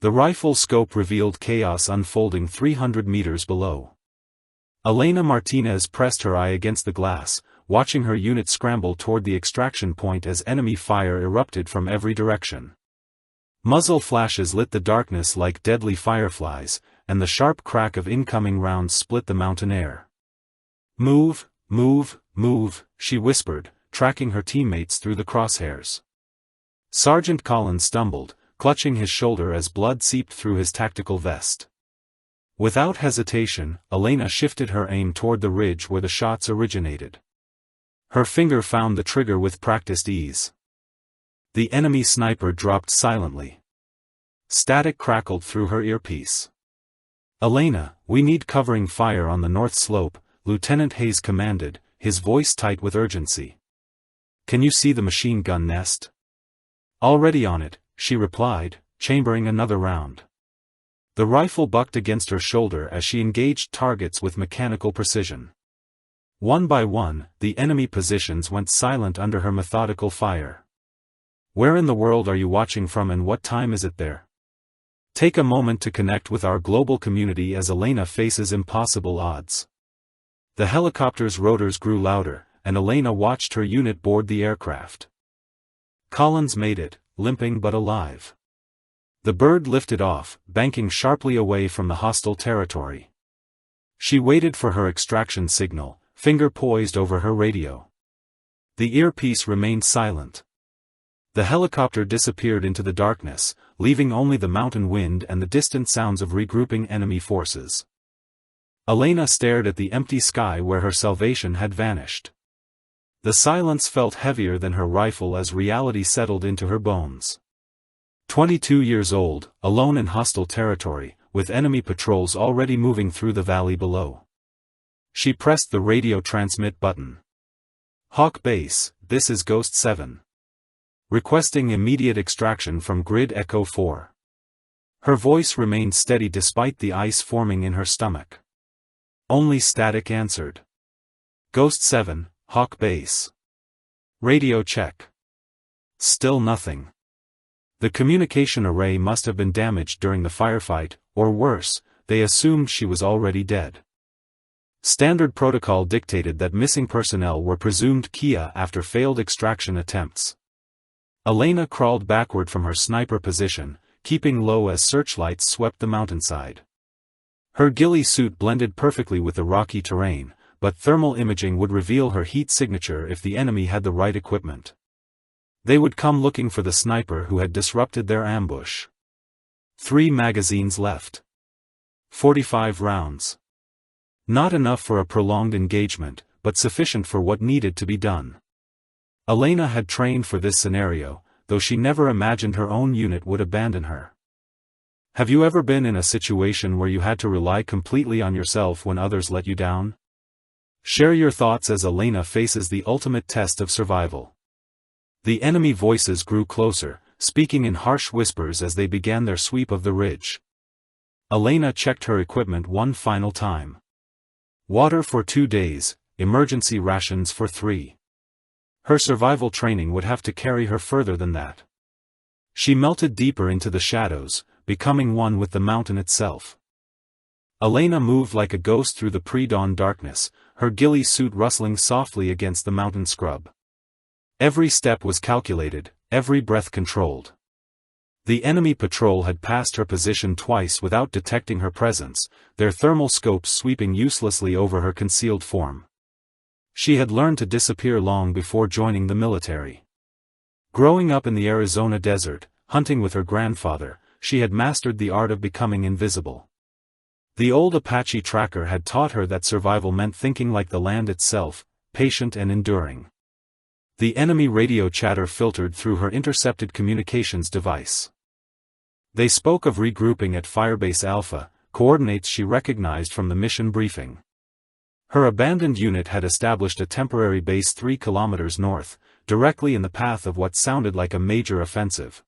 The rifle scope revealed chaos unfolding 300 meters below. Elena Martinez pressed her eye against the glass, watching her unit scramble toward the extraction point as enemy fire erupted from every direction. Muzzle flashes lit the darkness like deadly fireflies, and the sharp crack of incoming rounds split the mountain air. "Move, move, move," she whispered, tracking her teammates through the crosshairs. Sergeant Collins stumbled, clutching his shoulder as blood seeped through his tactical vest. Without hesitation, Elena shifted her aim toward the ridge where the shots originated. Her finger found the trigger with practiced ease. The enemy sniper dropped silently. Static crackled through her earpiece. "Elena, we need covering fire on the north slope," Lieutenant Hayes commanded, his voice tight with urgency. "Can you see the machine gun nest?" "Already on it," she replied, chambering another round. The rifle bucked against her shoulder as she engaged targets with mechanical precision. One by one, the enemy positions went silent under her methodical fire. "Where in the world are you watching from and what time is it there?" Take a moment to connect with our global community as Elena faces impossible odds. The helicopter's rotors grew louder, and Elena watched her unit board the aircraft. Collins made it, limping but alive. The bird lifted off, banking sharply away from the hostile territory. She waited for her extraction signal, finger poised over her radio. The earpiece remained silent. The helicopter disappeared into the darkness, leaving only the mountain wind and the distant sounds of regrouping enemy forces. Elena stared at the empty sky where her salvation had vanished. The silence felt heavier than her rifle as reality settled into her bones. 22 years old, alone in hostile territory, with enemy patrols already moving through the valley below. She pressed the radio transmit button. "Hawk Base, this is Ghost 7. Requesting immediate extraction from Grid Echo 4. Her voice remained steady despite the ice forming in her stomach. Only static answered. "Ghost 7, Hawk Base. Radio check." Still nothing. The communication array must have been damaged during the firefight, or worse, they assumed she was already dead. Standard protocol dictated that missing personnel were presumed Kia after failed extraction attempts. Elena crawled backward from her sniper position, keeping low as searchlights swept the mountainside. Her ghillie suit blended perfectly with the rocky terrain, but thermal imaging would reveal her heat signature if the enemy had the right equipment. They would come looking for the sniper who had disrupted their ambush. 3 magazines left. 45 rounds. Not enough for a prolonged engagement, but sufficient for what needed to be done. Elena had trained for this scenario, though she never imagined her own unit would abandon her. Have you ever been in a situation where you had to rely completely on yourself when others let you down? Share your thoughts as Elena faces the ultimate test of survival. The enemy voices grew closer, speaking in harsh whispers as they began their sweep of the ridge. Elena checked her equipment one final time. Water for 2 days, emergency rations for 3. Her survival training would have to carry her further than that. She melted deeper into the shadows, becoming one with the mountain itself. Elena moved like a ghost through the pre-dawn darkness, her ghillie suit rustling softly against the mountain scrub. Every step was calculated, every breath controlled. The enemy patrol had passed her position twice without detecting her presence, their thermal scopes sweeping uselessly over her concealed form. She had learned to disappear long before joining the military. Growing up in the Arizona desert, hunting with her grandfather, she had mastered the art of becoming invisible. The old Apache tracker had taught her that survival meant thinking like the land itself, patient and enduring. The enemy radio chatter filtered through her intercepted communications device. They spoke of regrouping at Firebase Alpha, coordinates she recognized from the mission briefing. Her abandoned unit had established a temporary base 3 kilometers north, directly in the path of what sounded like a major offensive.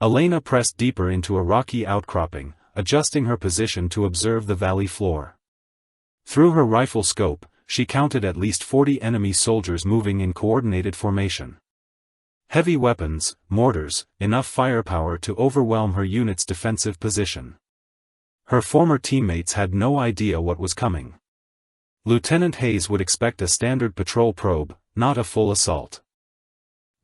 Elena pressed deeper into a rocky outcropping, adjusting her position to observe the valley floor. Through her rifle scope, she counted at least 40 enemy soldiers moving in coordinated formation. Heavy weapons, mortars, enough firepower to overwhelm her unit's defensive position. Her former teammates had no idea what was coming. Lieutenant Hayes would expect a standard patrol probe, not a full assault.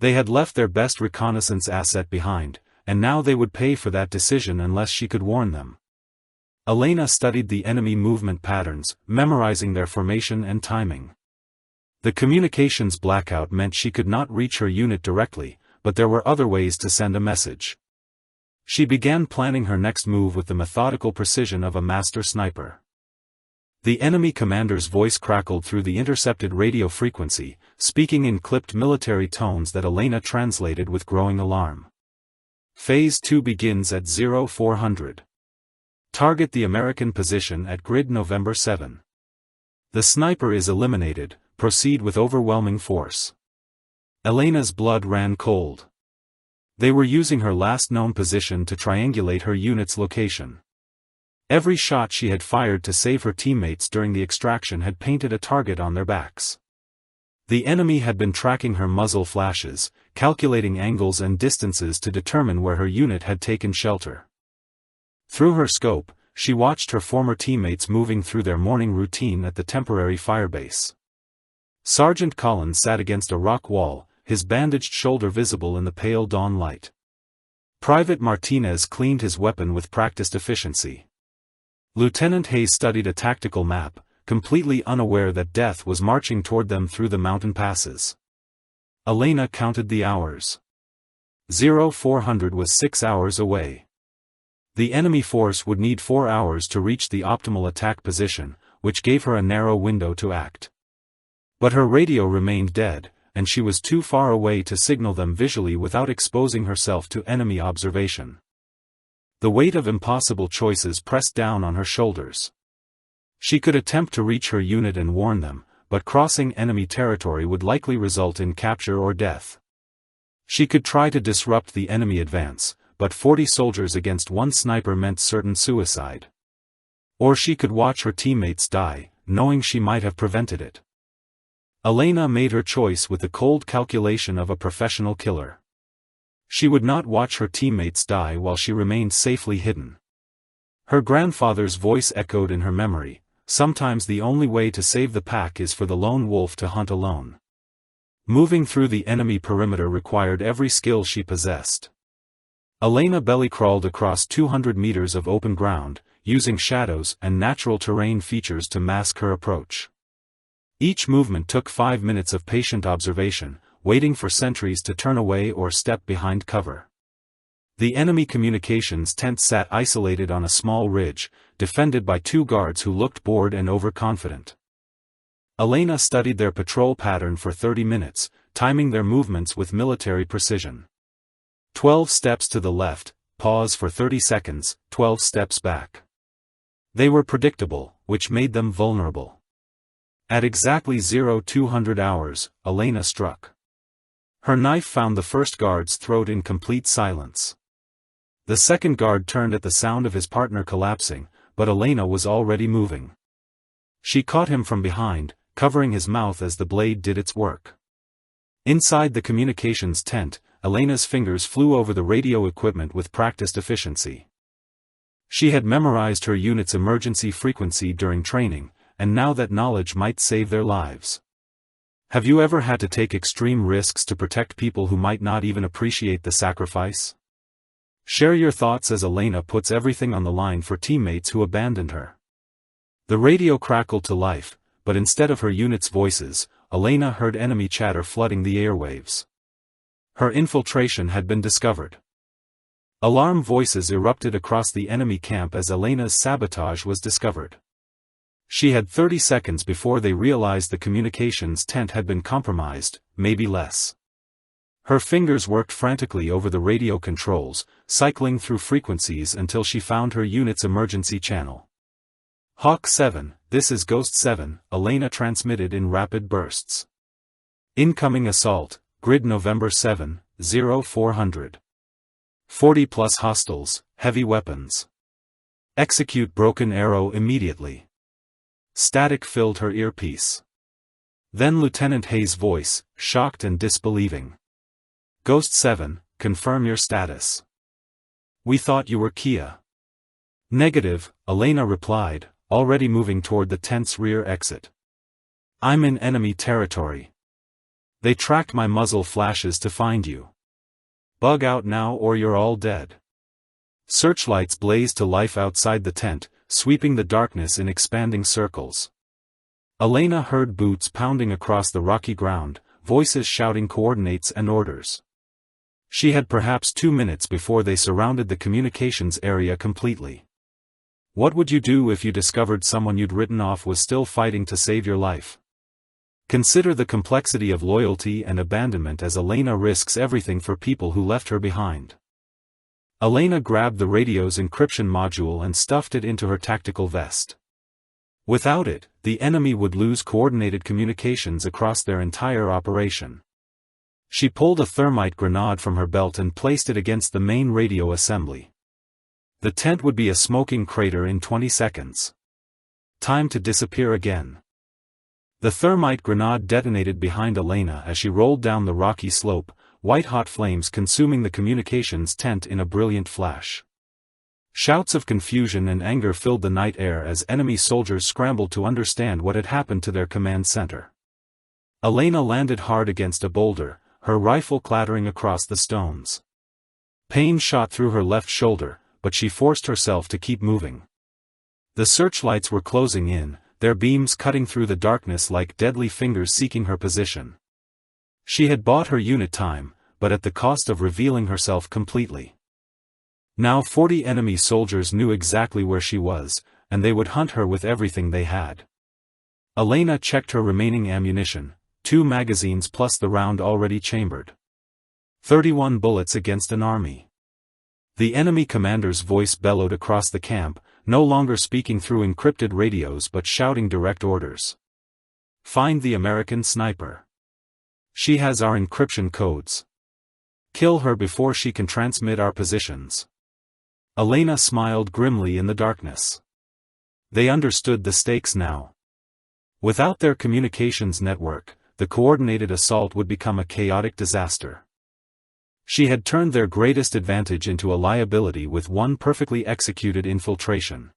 They had left their best reconnaissance asset behind, and now they would pay for that decision unless she could warn them. Elena studied the enemy movement patterns, memorizing their formation and timing. The communications blackout meant she could not reach her unit directly, but there were other ways to send a message. She began planning her next move with the methodical precision of a master sniper. The enemy commander's voice crackled through the intercepted radio frequency, speaking in clipped military tones that Elena translated with growing alarm. Phase 2 begins at 0400. Target the American position at grid November 7. The sniper is eliminated, proceed with overwhelming force. Elena's blood ran cold. They were using her last known position to triangulate her unit's location. Every shot she had fired to save her teammates during the extraction had painted a target on their backs. The enemy had been tracking her muzzle flashes, calculating angles and distances to determine where her unit had taken shelter. Through her scope, she watched her former teammates moving through their morning routine at the temporary firebase. Sergeant Collins sat against a rock wall, his bandaged shoulder visible in the pale dawn light. Private Martinez cleaned his weapon with practiced efficiency. Lieutenant Hayes studied a tactical map, completely unaware that death was marching toward them through the mountain passes. Elena counted the hours. 0400 was 6 hours away. The enemy force would need 4 hours to reach the optimal attack position, which gave her a narrow window to act. But her radio remained dead, and she was too far away to signal them visually without exposing herself to enemy observation. The weight of impossible choices pressed down on her shoulders. She could attempt to reach her unit and warn them, but crossing enemy territory would likely result in capture or death. She could try to disrupt the enemy advance, but 40 soldiers against one sniper meant certain suicide. Or she could watch her teammates die, knowing she might have prevented it. Elena made her choice with the cold calculation of a professional killer. She would not watch her teammates die while she remained safely hidden. Her grandfather's voice echoed in her memory, sometimes the only way to save the pack is for the lone wolf to hunt alone. Moving through the enemy perimeter required every skill she possessed. Elena belly-crawled across 200 meters of open ground, using shadows and natural terrain features to mask her approach. Each movement took 5 minutes of patient observation, waiting for sentries to turn away or step behind cover. The enemy communications tent sat isolated on a small ridge, defended by 2 guards who looked bored and overconfident. Elena studied their patrol pattern for 30 minutes, timing their movements with military precision. 12 steps to the left, pause for 30 seconds, 12 steps back. They were predictable, which made them vulnerable. At exactly 0200 hours, Elena struck. Her knife found the first guard's throat in complete silence. The second guard turned at the sound of his partner collapsing, but Elena was already moving. She caught him from behind, covering his mouth as the blade did its work. Inside the communications tent, Elena's fingers flew over the radio equipment with practiced efficiency. She had memorized her unit's emergency frequency during training, and now that knowledge might save their lives. Have you ever had to take extreme risks to protect people who might not even appreciate the sacrifice? Share your thoughts as Elena puts everything on the line for teammates who abandoned her. The radio crackled to life, but instead of her unit's voices, Elena heard enemy chatter flooding the airwaves. Her infiltration had been discovered. Alarm voices erupted across the enemy camp as Elena's sabotage was discovered. She had 30 seconds before they realized the communications tent had been compromised, maybe less. Her fingers worked frantically over the radio controls, cycling through frequencies until she found her unit's emergency channel. Hawk 7, this is Ghost 7, Elena transmitted in rapid bursts. Incoming assault, grid November 7, 0400. 40+ hostiles, heavy weapons. Execute broken arrow immediately. Static filled her earpiece. Then Lieutenant Hayes' voice, shocked and disbelieving. Ghost 7, confirm your status. We thought you were Kia. Negative, Elena replied, already moving toward the tent's rear exit. I'm in enemy territory. They tracked my muzzle flashes to find you. Bug out now or you're all dead. Searchlights blazed to life outside the tent, sweeping the darkness in expanding circles. Elena heard boots pounding across the rocky ground, voices shouting coordinates and orders. She had perhaps 2 minutes before they surrounded the communications area completely. What would you do if you discovered someone you'd written off was still fighting to save your life? Consider the complexity of loyalty and abandonment as Elena risks everything for people who left her behind. Elena grabbed the radio's encryption module and stuffed it into her tactical vest. Without it, the enemy would lose coordinated communications across their entire operation. She pulled a thermite grenade from her belt and placed it against the main radio assembly. The tent would be a smoking crater in 20 seconds. Time to disappear again. The thermite grenade detonated behind Elena as she rolled down the rocky slope, white-hot flames consuming the communications tent in a brilliant flash. Shouts of confusion and anger filled the night air as enemy soldiers scrambled to understand what had happened to their command center. Elena landed hard against a boulder, her rifle clattering across the stones. Pain shot through her left shoulder, but she forced herself to keep moving. The searchlights were closing in, their beams cutting through the darkness like deadly fingers seeking her position. She had bought her unit time, but at the cost of revealing herself completely. Now 40 enemy soldiers knew exactly where she was, and they would hunt her with everything they had. Elena checked her remaining ammunition, 2 magazines plus the round already chambered. 31 bullets against an army. The enemy commander's voice bellowed across the camp, no longer speaking through encrypted radios but shouting direct orders. Find the American sniper. She has our encryption codes. Kill her before she can transmit our positions. Elena smiled grimly in the darkness. They understood the stakes now. Without their communications network, the coordinated assault would become a chaotic disaster. She had turned their greatest advantage into a liability with one perfectly executed infiltration.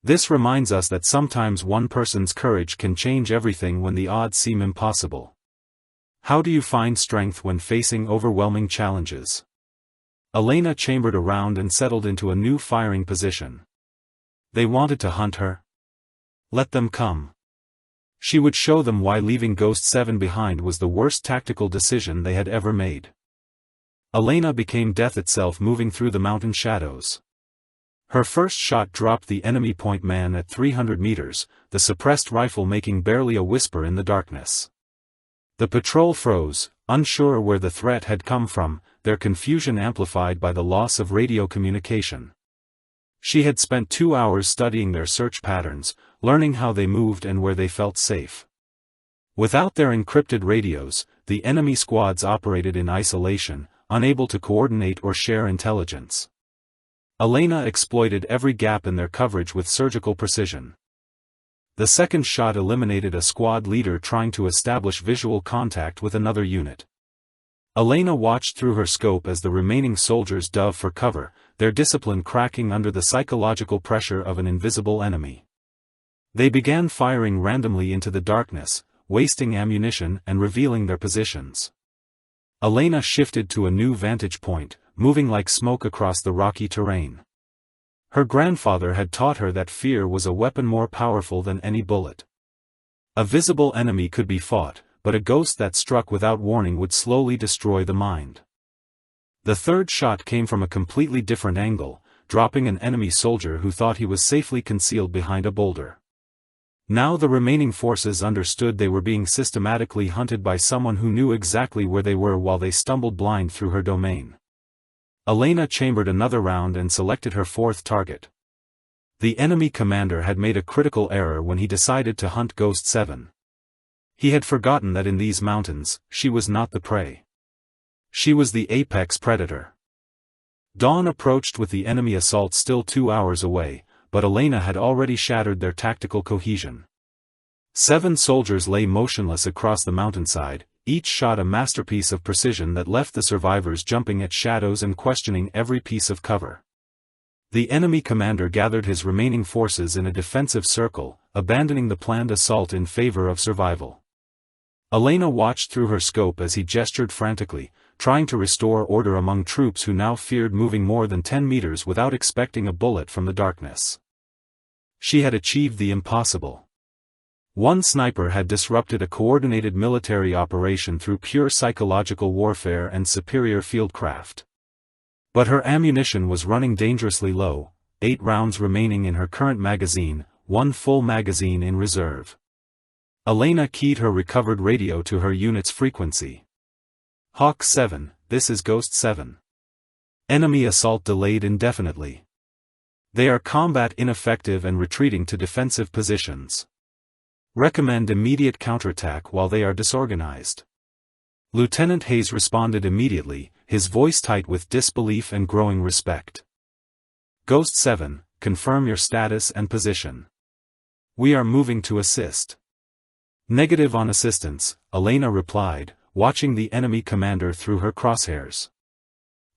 This reminds us that sometimes one person's courage can change everything when the odds seem impossible. How do you find strength when facing overwhelming challenges? Elena chambered around and settled into a new firing position. They wanted to hunt her? Let them come. She would show them why leaving Ghost 7 behind was the worst tactical decision they had ever made. Elena became death itself moving through the mountain shadows. Her first shot dropped the enemy point man at 300 meters, the suppressed rifle making barely a whisper in the darkness. The patrol froze, unsure where the threat had come from, their confusion amplified by the loss of radio communication. She had spent 2 hours studying their search patterns, learning how they moved and where they felt safe. Without their encrypted radios, the enemy squads operated in isolation, unable to coordinate or share intelligence. Elena exploited every gap in their coverage with surgical precision. The second shot eliminated a squad leader trying to establish visual contact with another unit. Elena watched through her scope as the remaining soldiers dove for cover, their discipline cracking under the psychological pressure of an invisible enemy. They began firing randomly into the darkness, wasting ammunition and revealing their positions. Elena shifted to a new vantage point, moving like smoke across the rocky terrain. Her grandfather had taught her that fear was a weapon more powerful than any bullet. A visible enemy could be fought, but a ghost that struck without warning would slowly destroy the mind. The third shot came from a completely different angle, dropping an enemy soldier who thought he was safely concealed behind a boulder. Now the remaining forces understood they were being systematically hunted by someone who knew exactly where they were while they stumbled blind through her domain. Elena chambered another round and selected her fourth target. The enemy commander had made a critical error when he decided to hunt Ghost 7. He had forgotten that in these mountains, she was not the prey. She was the apex predator. Dawn approached with the enemy assault still 2 hours away, but Elena had already shattered their tactical cohesion. 7 soldiers lay motionless across the mountainside, each shot a masterpiece of precision that left the survivors jumping at shadows and questioning every piece of cover. The enemy commander gathered his remaining forces in a defensive circle, abandoning the planned assault in favor of survival. Elena watched through her scope as he gestured frantically, trying to restore order among troops who now feared moving more than 10 meters without expecting a bullet from the darkness. She had achieved the impossible. One sniper had disrupted a coordinated military operation through pure psychological warfare and superior fieldcraft. But her ammunition was running dangerously low, 8 rounds remaining in her current magazine, 1 full magazine in reserve. Elena keyed her recovered radio to her unit's frequency. Hawk 7, this is Ghost 7. Enemy assault delayed indefinitely. They are combat ineffective and retreating to defensive positions. Recommend immediate counterattack while they are disorganized. Lieutenant Hayes responded immediately, his voice tight with disbelief and growing respect. Ghost 7, confirm your status and position. We are moving to assist. Negative on assistance, Elena replied, watching the enemy commander through her crosshairs.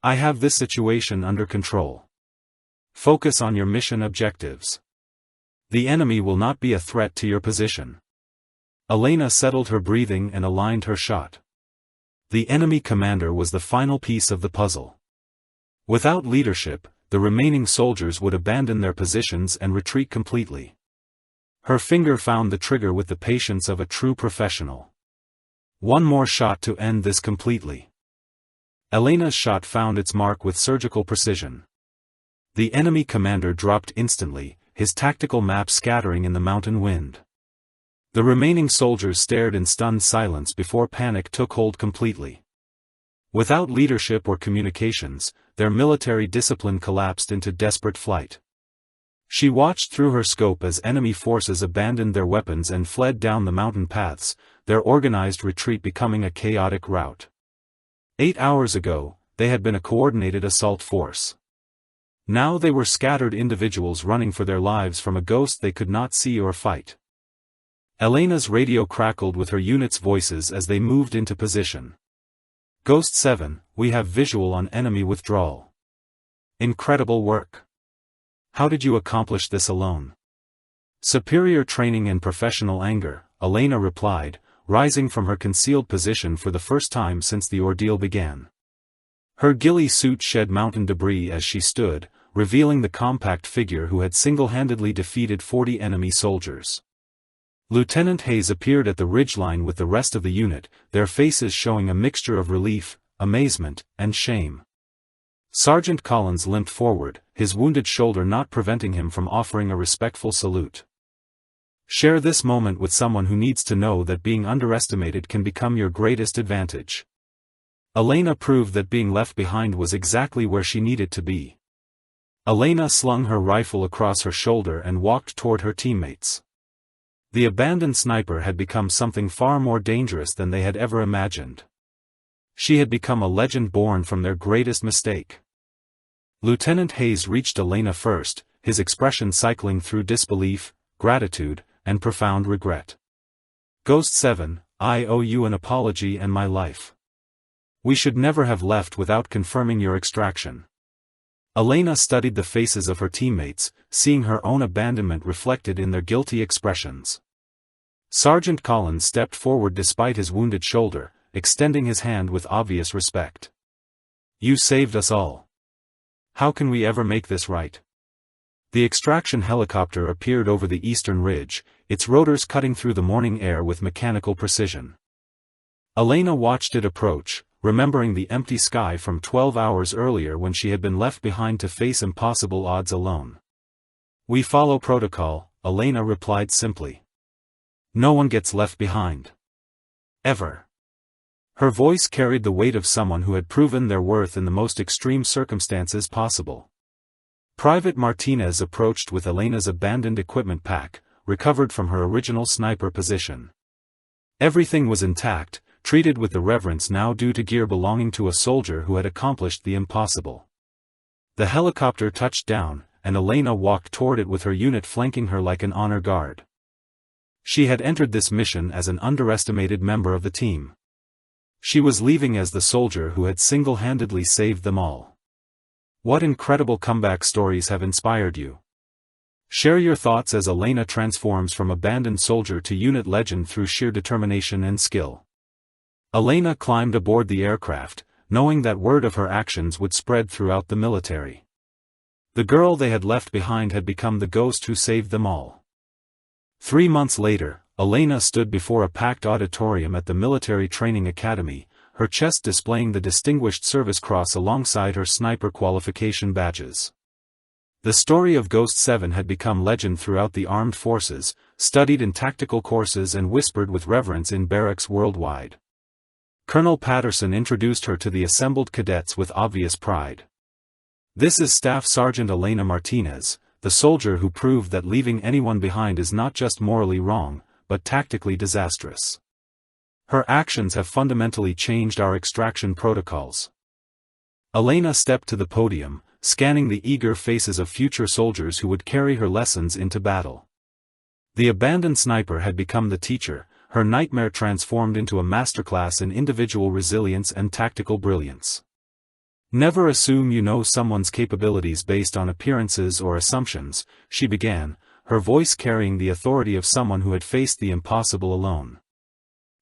I have this situation under control. Focus on your mission objectives. The enemy will not be a threat to your position. Elena settled her breathing and aligned her shot. The enemy commander was the final piece of the puzzle. Without leadership, the remaining soldiers would abandon their positions and retreat completely. Her finger found the trigger with the patience of a true professional. One more shot to end this completely. Elena's shot found its mark with surgical precision. The enemy commander dropped instantly, his tactical map scattering in the mountain wind. The remaining soldiers stared in stunned silence before panic took hold completely. Without leadership or communications, their military discipline collapsed into desperate flight. She watched through her scope as enemy forces abandoned their weapons and fled down the mountain paths, their organized retreat becoming a chaotic rout. 8 hours ago, they had been a coordinated assault force. Now they were scattered individuals running for their lives from a ghost they could not see or fight. Elena's radio crackled with her unit's voices as they moved into position. Ghost 7, we have visual on enemy withdrawal. Incredible work. How did you accomplish this alone? Superior training and professional anger, Elena replied, rising from her concealed position for the first time since the ordeal began. Her ghillie suit shed mountain debris as she stood, revealing the compact figure who had single-handedly defeated 40 enemy soldiers. Lieutenant Hayes appeared at the ridgeline with the rest of the unit, their faces showing a mixture of relief, amazement, and shame. Sergeant Collins limped forward, his wounded shoulder not preventing him from offering a respectful salute. Share this moment with someone who needs to know that being underestimated can become your greatest advantage. Elena proved that being left behind was exactly where she needed to be. Elena slung her rifle across her shoulder and walked toward her teammates. The abandoned sniper had become something far more dangerous than they had ever imagined. She had become a legend born from their greatest mistake. Lieutenant Hayes reached Elena first, his expression cycling through disbelief, gratitude, and profound regret. Ghost 7, I owe you an apology and my life. We should never have left without confirming your extraction. Elena studied the faces of her teammates, seeing her own abandonment reflected in their guilty expressions. Sergeant Collins stepped forward despite his wounded shoulder, extending his hand with obvious respect. You saved us all. How can we ever make this right? The extraction helicopter appeared over the eastern ridge, its rotors cutting through the morning air with mechanical precision. Elena watched it approach, remembering the empty sky from 12 hours earlier when she had been left behind to face impossible odds alone. We follow protocol, Elena replied simply. No one gets left behind. Ever. Her voice carried the weight of someone who had proven their worth in the most extreme circumstances possible. Private Martinez approached with Elena's abandoned equipment pack, recovered from her original sniper position. Everything was intact, treated with the reverence now due to gear belonging to a soldier who had accomplished the impossible. The helicopter touched down, and Elena walked toward it with her unit flanking her like an honor guard. She had entered this mission as an underestimated member of the team. She was leaving as the soldier who had single-handedly saved them all. What incredible comeback stories have inspired you? Share your thoughts as Elena transforms from abandoned soldier to unit legend through sheer determination and skill. Elena climbed aboard the aircraft, knowing that word of her actions would spread throughout the military. The girl they had left behind had become the ghost who saved them all. 3 months later, Elena stood before a packed auditorium at the Military Training Academy, her chest displaying the Distinguished Service Cross alongside her sniper qualification badges. The story of Ghost 7 had become legend throughout the armed forces, studied in tactical courses and whispered with reverence in barracks worldwide. Colonel Patterson introduced her to the assembled cadets with obvious pride. This is Staff Sergeant Elena Martinez, the soldier who proved that leaving anyone behind is not just morally wrong, but tactically disastrous. Her actions have fundamentally changed our extraction protocols. Elena stepped to the podium, scanning the eager faces of future soldiers who would carry her lessons into battle. The abandoned sniper had become the teacher, her nightmare transformed into a masterclass in individual resilience and tactical brilliance. Never assume you know someone's capabilities based on appearances or assumptions, she began, her voice carrying the authority of someone who had faced the impossible alone.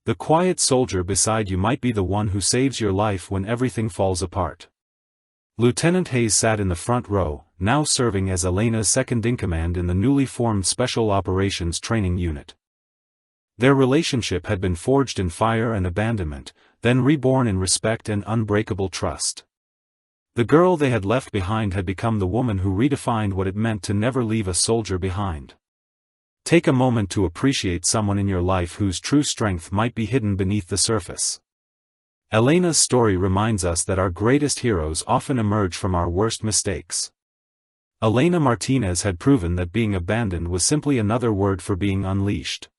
The quiet soldier beside you might be the one who saves your life when everything falls apart. Lieutenant Hayes sat in the front row, now serving as Elena's second-in-command in the newly formed Special Operations Training Unit. Their relationship had been forged in fire and abandonment, then reborn in respect and unbreakable trust. The girl they had left behind had become the woman who redefined what it meant to never leave a soldier behind. Take a moment to appreciate someone in your life whose true strength might be hidden beneath the surface. Elena's story reminds us that our greatest heroes often emerge from our worst mistakes. Elena Martinez had proven that being abandoned was simply another word for being unleashed.